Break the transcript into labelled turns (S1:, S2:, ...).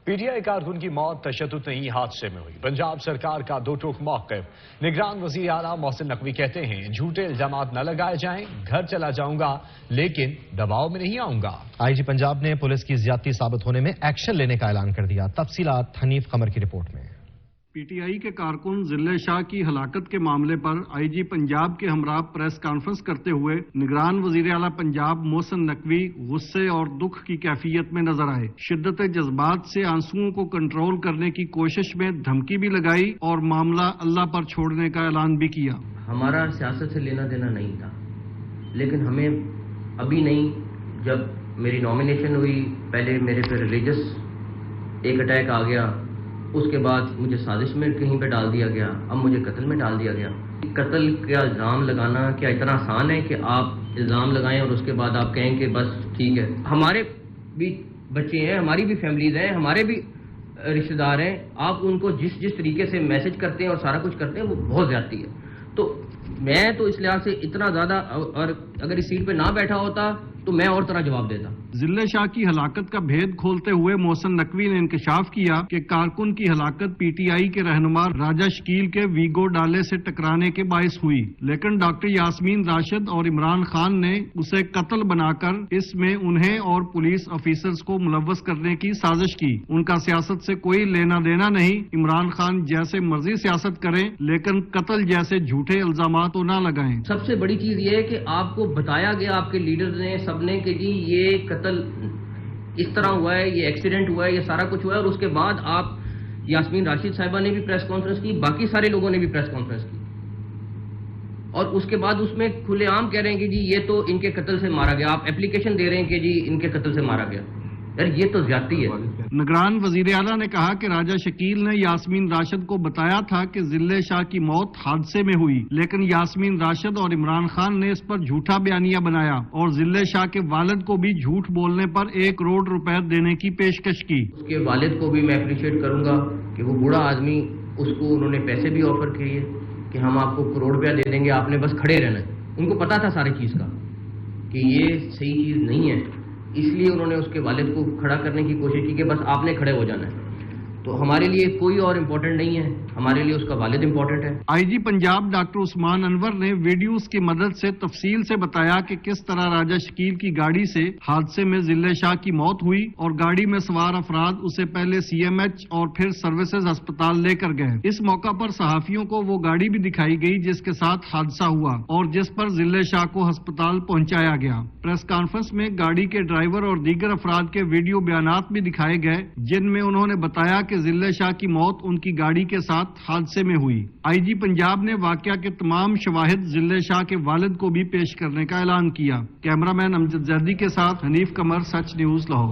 S1: P T I کارکن کی موت تشدد نہیں حادثے میں ہوئی۔ پنجاب سرکار کا دو ٹوک موقف۔ نگران وزیر اعلیٰ محسن نقوی کہتے ہیں جھوٹے الزامات نہ لگائے جائیں، گھر چلا جاؤں گا لیکن دباؤ میں نہیں آؤں گا۔
S2: آئی جی پنجاب نے پولیس کی زیادتی ثابت ہونے میں ایکشن لینے کا اعلان کر دیا۔ تفصیلات حنیف قمر کی رپورٹ میں۔
S3: پی ٹی آئی کے کارکن ضلع شاہ کی ہلاکت کے معاملے پر آئی جی پنجاب کے ہمراہ پریس کانفرنس کرتے ہوئے نگران وزیر اعلیٰ پنجاب محسن نقوی غصے اور دکھ کی کیفیت میں نظر آئے۔ شدت جذبات سے آنسوؤں کو کنٹرول کرنے کی کوشش میں دھمکی بھی لگائی اور معاملہ اللہ پر چھوڑنے کا اعلان بھی کیا۔
S4: ہمارا سیاست سے لینا دینا نہیں تھا، لیکن ہمیں ابھی نہیں، جب میری نامینیشن ہوئی پہلے میرے پہ ریلیجس ایک اٹیک آ گیا، اس کے بعد مجھے سازش میں کہیں پہ ڈال دیا گیا، اب مجھے قتل میں ڈال دیا گیا۔ قتل کا الزام لگانا کیا اتنا آسان ہے کہ آپ الزام لگائیں اور اس کے بعد آپ کہیں کہ بس ٹھیک ہے؟ ہمارے بھی بچے ہیں، ہماری بھی فیملیز ہیں، ہمارے بھی رشتہ دار ہیں، آپ ان کو جس طریقے سے میسج کرتے ہیں اور سارا کچھ کرتے ہیں وہ بہت زیادتی ہے۔ تو میں تو اس لحاظ سے اتنا زیادہ، اور اگر اس سیٹ پہ نہ بیٹھا ہوتا تو میں اور طرح جواب دیتا۔
S3: ضلع شاہ کی ہلاکت کا بھید کھولتے ہوئے محسن نقوی نے انکشاف کیا کہ کارکن کی ہلاکت پی ٹی آئی کے رہنما راجہ شکیل کے ویگو ڈالے سے ٹکرانے کے باعث ہوئی، لیکن ڈاکٹر یاسمین راشد اور عمران خان نے اسے قتل بنا کر اس میں انہیں اور پولیس آفیسرز کو ملوث کرنے کی سازش کی۔ ان کا سیاست سے کوئی لینا دینا نہیں۔ عمران خان جیسے مرضی سیاست کریں لیکن قتل جیسے جھوٹے الزامات تو نہ لگائیں۔
S4: سب سے بڑی چیز یہ ہے کہ آپ کو بتایا گیا، آپ کے لیڈرز نے سب نے، کہ جی یہ قتل اس طرح ہوا ہے، یہ ایکسیڈنٹ ہوا ہے، یہ سارا کچھ ہوا ہے، اور اس کے بعد آپ یاسمین راشد صاحبہ نے بھی پریس کانفرنس کی، باقی سارے لوگوں نے بھی پریس کانفرنس کی، اور اس کے بعد اس میں کھلے عام کہہ رہے ہیں کہ جی یہ تو ان کے قتل سے مارا گیا، آپ اپلیکیشن دے رہے ہیں کہ جی ان کے قتل سے مارا گیا۔ یار یہ تو زیادتی ہے۔
S3: نگران وزیر اعلیٰ نے کہا کہ راجہ شکیل نے یاسمین راشد کو بتایا تھا کہ ضلع شاہ کی موت حادثے میں ہوئی، لیکن یاسمین راشد اور عمران خان نے اس پر جھوٹا بیانیہ بنایا اور ضلع شاہ کے والد کو بھی جھوٹ بولنے پر 1 کروڑ روپے دینے کی پیشکش کی۔
S4: اس کے والد کو بھی میں اپریشیٹ کروں گا کہ وہ بوڑھا آدمی، اس کو انہوں نے پیسے بھی آفر کیے کہ ہم آپ کو 1 کروڑ روپیہ دے دیں گے، آپ نے بس کھڑے رہنا ہے۔ ان کو پتا تھا ساری چیز کا کہ یہ صحیح چیز نہیں ہے، اس لیے انہوں نے اس کے والد کو کھڑا کرنے کی کوشش کی کہ بس آپ نے کھڑے ہو جانا ہے۔ تو ہمارے لیے کوئی اور امپورٹنٹ نہیں ہے، ہمارے لیے اس کا والد امپورٹنٹ ہے۔
S3: آئی جی پنجاب ڈاکٹر عثمان انور نے ویڈیوز کی مدد سے تفصیل سے بتایا کہ کس طرح راجہ شکیل کی گاڑی سے حادثے میں ضلع شاہ کی موت ہوئی اور گاڑی میں سوار افراد اسے پہلے سی ایم ایچ اور پھر سروسز ہسپتال لے کر گئے۔ اس موقع پر صحافیوں کو وہ گاڑی بھی دکھائی گئی جس کے ساتھ حادثہ ہوا اور جس پر ضلع شاہ کو ہسپتال پہنچایا گیا۔ پریس کانفرنس میں گاڑی کے ڈرائیور اور دیگر افراد کے ویڈیو بیانات بھی دکھائے گئے جن میں انہوں نے بتایا کہ ضلع شاہ کی موت ان کی گاڑی کے ساتھ حادثے میں ہوئی۔ آئی جی پنجاب نے واقعہ کے تمام شواہد ضلع شاہ کے والد کو بھی پیش کرنے کا اعلان کیا۔ کیمرہ مین امجد زیدی کے ساتھ حنیف قمر، سچ نیوز لاہور۔